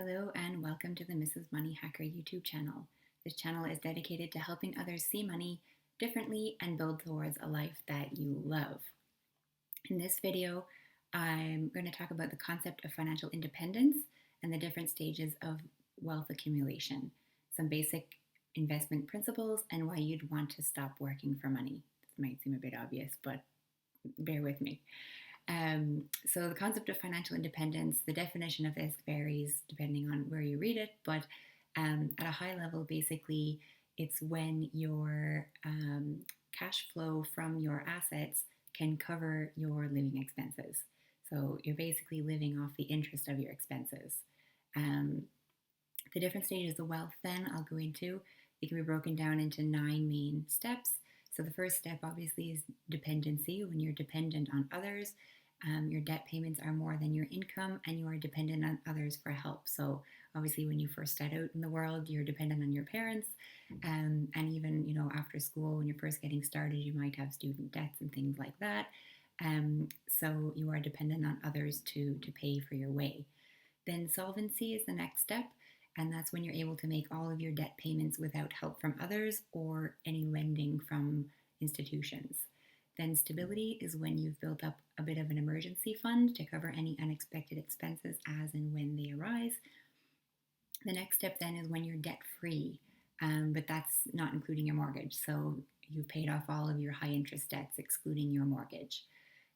Hello and welcome to the Mrs. Money Hacker YouTube channel. This channel is dedicated to helping others see money differently and build towards a life that you love. In this video, I'm going to talk about the concept of financial independence and the different stages of wealth accumulation, some basic investment principles, and why you'd want to stop working for money. This might seem a bit obvious, but bear with me. So the concept of financial independence, the definition of this varies depending on where you read it, but at a high level, basically, it's when your cash flow from your assets can cover your living expenses. So you're basically living off the interest of your expenses. The different stages of wealth, then I'll go into, they can be broken down into 9 main steps. So the first step, obviously, is dependency, when you're dependent on others. Your debt payments are more than your income, and you are dependent on others for help. So obviously, when you first start out in the world, you're dependent on your parents, and even after school, when you're first getting started, you might have student debts and things like that. So you are dependent on others to pay for your way. Then solvency is the next step, and that's when you're able to make all of your debt payments without help from others or any lending from institutions. Then stability is when you've built up a bit of an emergency fund to cover any unexpected expenses as and when they arise. The next step then is when you're debt free, but that's not including your mortgage. So you've paid off all of your high interest debts, excluding your mortgage.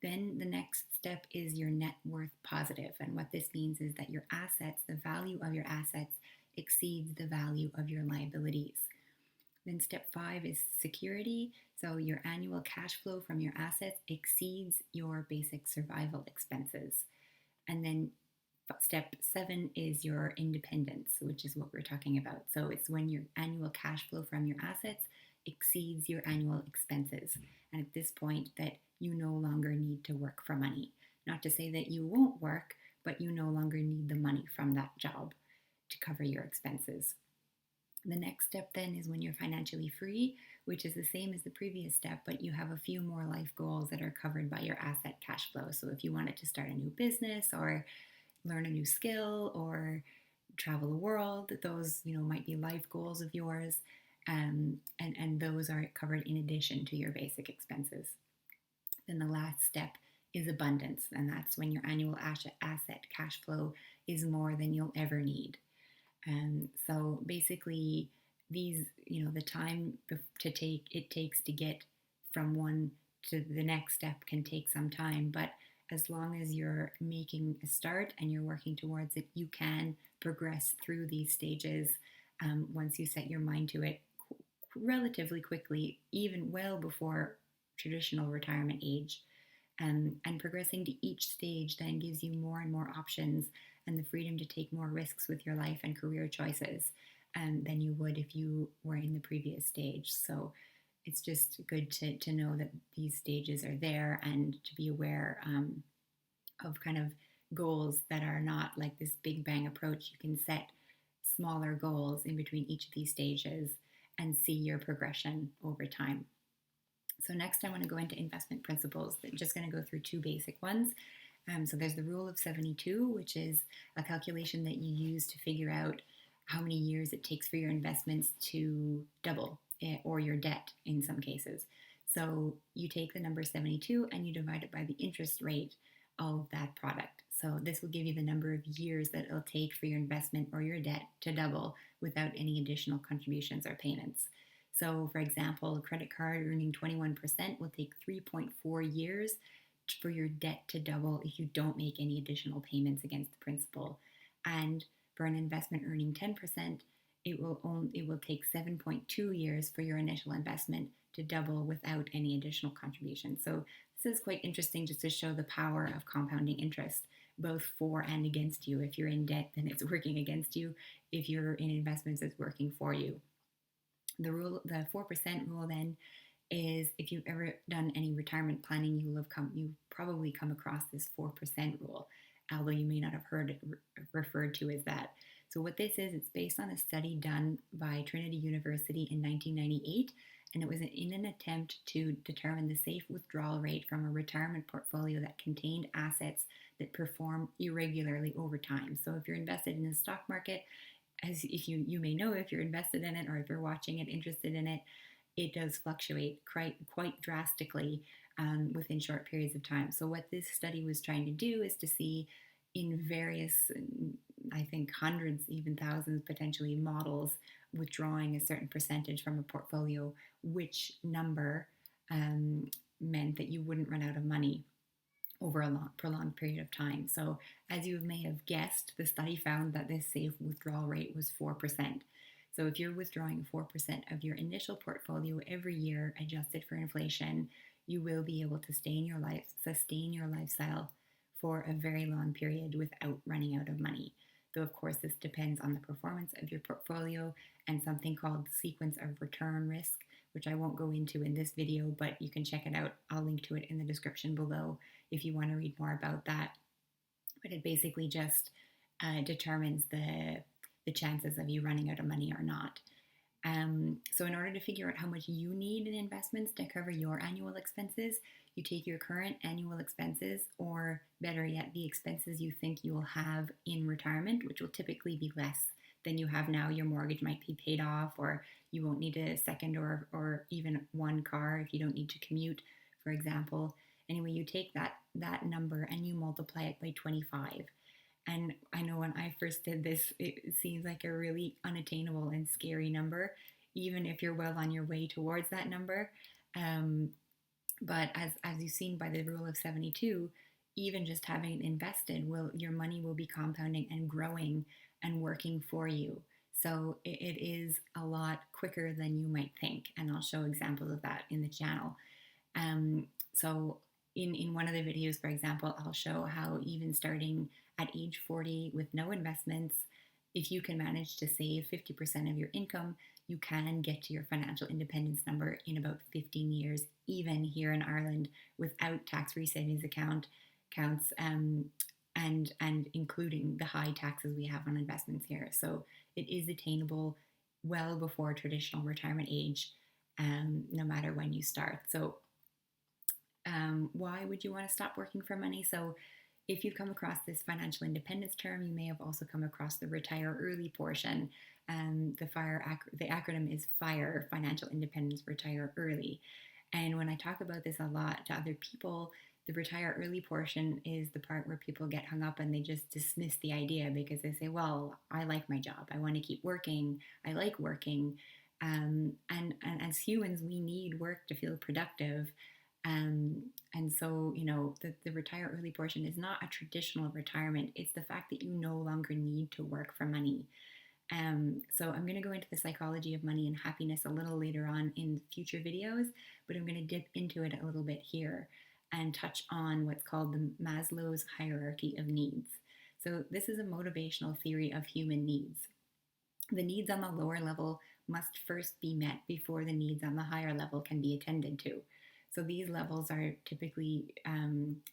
Then the next step is your net worth positive. And what this means is that your assets, the value of your assets, exceeds the value of your liabilities. Then step 5 is security. So your annual cash flow from your assets exceeds your basic survival expenses. And then step 7 is your independence, which is what we're talking about. So it's when your annual cash flow from your assets exceeds your annual expenses. And at this point that you no longer need to work for money. Not to say that you won't work, but you no longer need the money from that job to cover your expenses. The next step then is when you're financially free, which is the same as the previous step, but you have a few more life goals that are covered by your asset cash flow. So if you wanted to start a new business or learn a new skill or travel the world, those might be life goals of yours, and those are covered in addition to your basic expenses. Then the last step is abundance, and that's when your annual asset cash flow is more than you'll ever need. So basically, these, the time it takes to get from one to the next step can take some time, but as long as you're making a start and you're working towards it, you can progress through these stages once you set your mind to it relatively quickly, even well before traditional retirement age. And progressing to each stage then gives you more and more options and the freedom to take more risks with your life and career choices than you would if you were in the previous stage. So it's just good to know that these stages are there and to be aware of kind of goals that are not like this big bang approach. You can set smaller goals in between each of these stages and see your progression over time. So next I want to go into investment principles. I'm just going to go through 2 basic ones. So there's the rule of 72, which is a calculation that you use to figure out how many years it takes for your investments to double, or your debt in some cases. So you take the number 72 and you divide it by the interest rate of that product. So this will give you the number of years that it'll take for your investment or your debt to double without any additional contributions or payments. So for example, a credit card earning 21% will take 3.4 years for your debt to double if you don't make any additional payments against the principal. And for an investment earning 10%, it will take 7.2 years for your initial investment to double without any additional contribution. So this is quite interesting just to show the power of compounding interest, both for and against you. If you're in debt, then it's working against you. If you're in investments, it's working for you. The 4% rule then is, if you've ever done any retirement planning, you've probably come across this 4% rule, although you may not have heard it referred to as that. So what this is, it's based on a study done by Trinity University in 1998, and it was in an attempt to determine the safe withdrawal rate from a retirement portfolio that contained assets that perform irregularly over time. So if you're invested in the stock market, as if you may know, if you're invested in it or if you're watching it, interested in it, it does fluctuate quite drastically within short periods of time. So what this study was trying to do is to see in various, I think hundreds, even thousands potentially models, withdrawing a certain percentage from a portfolio, which number meant that you wouldn't run out of money over a long, prolonged period of time. So, as you may have guessed, the study found that this safe withdrawal rate was 4%. So, if you're withdrawing 4% of your initial portfolio every year, adjusted for inflation, you will be able to sustain your lifestyle for a very long period without running out of money. Though, of course, this depends on the performance of your portfolio and something called sequence of return risk, which I won't go into in this video, but you can check it out. I'll link to it in the description below if you want to read more about that. But it basically just determines the chances of you running out of money or not. So in order to figure out how much you need in investments to cover your annual expenses, you take your current annual expenses, or better yet, the expenses you think you will have in retirement, which will typically be less than you have now. Your mortgage might be paid off, or you won't need a second or even one car if you don't need to commute, for example. Anyway, you take that number and you multiply it by 25. And I know when I first did this, it seems like a really unattainable and scary number, even if you're well on your way towards that number. But as you've seen by the rule of 72, even just having it invested, your money will be compounding and growing and working for you. So it is a lot quicker than you might think, and I'll show examples of that in the channel. So in one of the videos, for example, I'll show how even starting at age 40 with no investments, if you can manage to save 50% of your income, you can get to your financial independence number in about 15 years, even here in Ireland, without tax-free savings counts and including the high taxes we have on investments here. So it is attainable well before traditional retirement age, no matter when you start. So why would you want to stop working for money? So if you've come across this financial independence term, you may have also come across the retire early portion. The acronym is FIRE, Financial Independence Retire Early. And when I talk about this a lot to other people, the retire early portion is the part where people get hung up and they just dismiss the idea because they say, well, I like my job. I want to keep working. I like working. And as humans, we need work to feel productive. And so, the retire early portion is not a traditional retirement. It's the fact that you no longer need to work for money. So I'm going to go into the psychology of money and happiness a little later on in future videos, but I'm going to dip into it a little bit here and touch on what's called the Maslow's hierarchy of needs. So this is a motivational theory of human needs. The needs on the lower level must first be met before the needs on the higher level can be attended to. So these levels are typically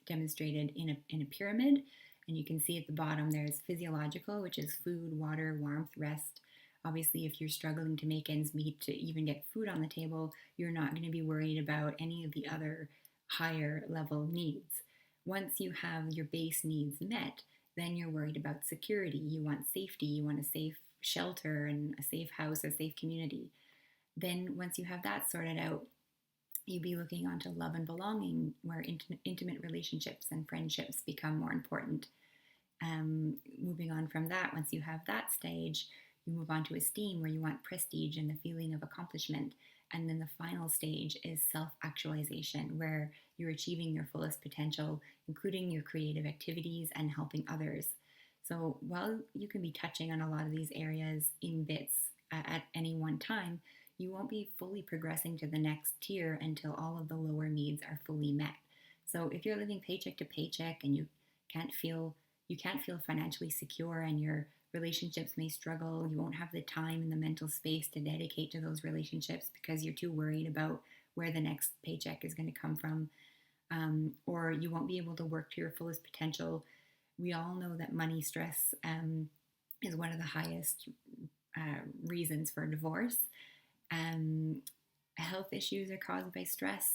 demonstrated in a pyramid, and you can see at the bottom there's physiological, which is food, water, warmth, rest. Obviously, if you're struggling to make ends meet to even get food on the table, you're not going to be worried about any of the other higher level needs. Once you have your base needs met, then you're worried about security. You want safety, you want a safe shelter and a safe house, a safe community. Then once you have that sorted out, you'd be looking onto love and belonging, where intimate relationships and friendships become more important. Moving on from that, once you have that stage, you move on to esteem, where you want prestige and the feeling of accomplishment. And then the final stage is self-actualization, where you're achieving your fullest potential, including your creative activities and helping others. So while you can be touching on a lot of these areas in bits at any one time, you won't be fully progressing to the next tier until all of the lower needs are fully met. So if you're living paycheck to paycheck and you can't feel financially secure, and your relationships may struggle, you won't have the time and the mental space to dedicate to those relationships because you're too worried about where the next paycheck is going to come from, or you won't be able to work to your fullest potential. We all know that money stress is one of the highest reasons for divorce. health issues are caused by stress,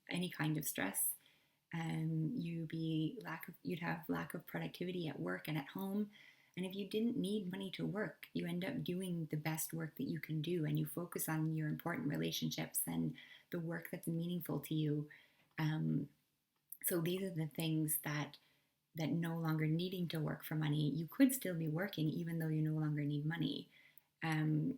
any kind of stress. You'd have lack of productivity at work and at home. And if you didn't need money to work, you end up doing the best work that you can do, and you focus on your important relationships and the work that's meaningful to you. Um, so these are the things that no longer needing to work for money, you could still be working even though you no longer need money. Um,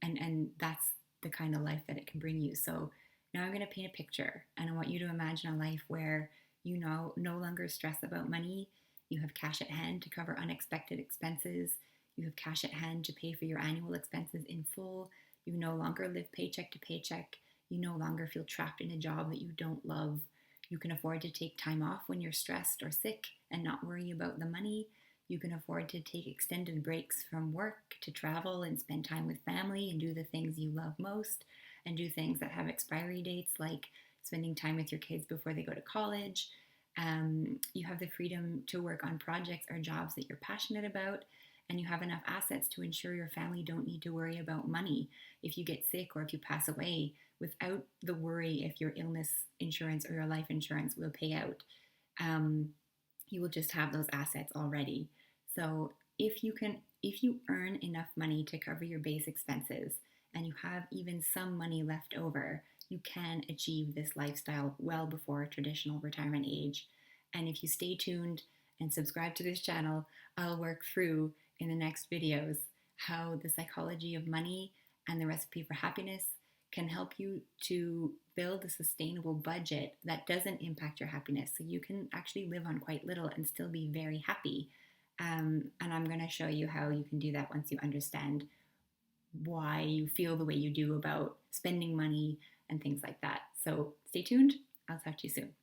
and that's the kind of life that it can bring you. So now I'm going to paint a picture, and I want you to imagine a life where you no longer stress about money. You have cash at hand to cover unexpected expenses. You have cash at hand to pay for your annual expenses in full. You no longer live paycheck to paycheck. You no longer feel trapped in a job that you don't love. You can afford to take time off when you're stressed or sick and not worry about the money. You can afford to take extended breaks from work to travel and spend time with family and do the things you love most, and do things that have expiry dates, like spending time with your kids before they go to college. You have the freedom to work on projects or jobs that you're passionate about, and you have enough assets to ensure your family don't need to worry about money if you get sick or if you pass away, without the worry if your illness insurance or your life insurance will pay out. Um, you will just have those assets already. So if you earn enough money to cover your base expenses and you have even some money left over, you can achieve this lifestyle well before traditional retirement age. And if you stay tuned and subscribe to this channel, I'll work through in the next videos how the psychology of money and the recipe for happiness can help you to build a sustainable budget that doesn't impact your happiness. So you can actually live on quite little and still be very happy. And I'm going to show you how you can do that once you understand why you feel the way you do about spending money and things like that. So stay tuned. I'll talk to you soon.